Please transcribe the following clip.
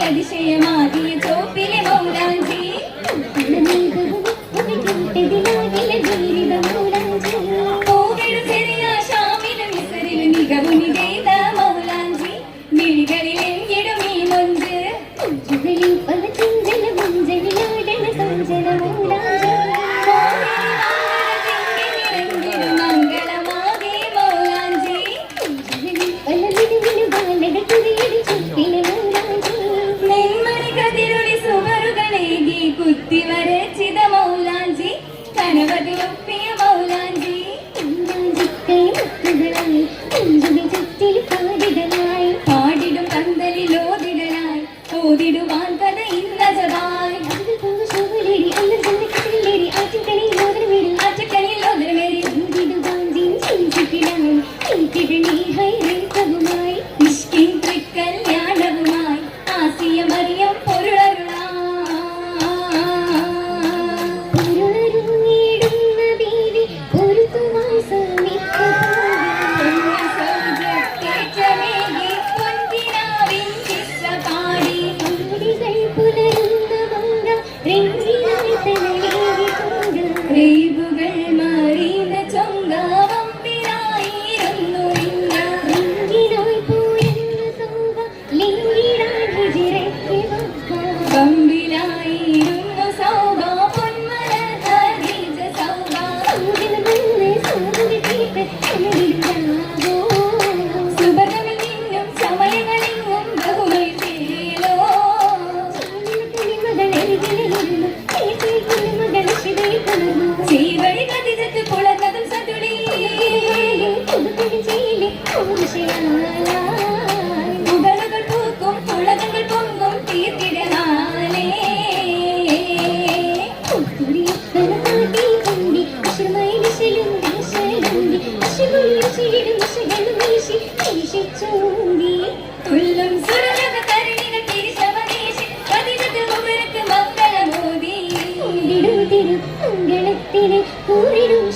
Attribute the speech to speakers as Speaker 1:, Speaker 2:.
Speaker 1: അതിശയമാകിയ ചോപ്പിലെ മൗലാഞ്ചി പൂവിടു ചെറിയ ഷാമിലും മിസറിലും മികവുനി ചെയ്ത മൗലാഞ്ചി മിഴികളിൽ എങ്കിടും ഈ മൊഞ്ച് മംഗളമാകെ മൗലാഞ്ചി നെന്മണികതിരുളി സുവറുകളേകി കുത്തി വരച്ചിത മൗലാഞ്ചി കനവതിലൊപ്പിയ മൗലാഞ്ചി പാടിടും പന്തലിലോതിടലായി ഓതിടുവാൻ കഥ ഇന്നതായി മിഷ്കിൻ കല്യാണവുമായി ആസിയ മറിയം റീബുകൾ മാറിയ ചൊങ്കാവമ്പിനായിരുന്നു വമ്പിലായിരുന്നു സൗഭ പൊന്മല ഖദീജ സൗഭ സുബകമിൽ നിന്നും സമയങ്ങളിങ്ങും ബഹുമൈ ചെയ്യലോ ചീവഴി കതിരത്ത് പുളർന്നതും സതുളി മുകളുകൾ പൂക്കും പുളകങ്ങൾ പൊങ്ങും തീർത്തിടനാലേ തുല്ലും സുരലക തരണികൾ തിരിശവദേശി കതിരത്ത് മുബരക്ക് മംഗളമോദി
Speaker 2: മംഗളത്തിന് കൂറിടും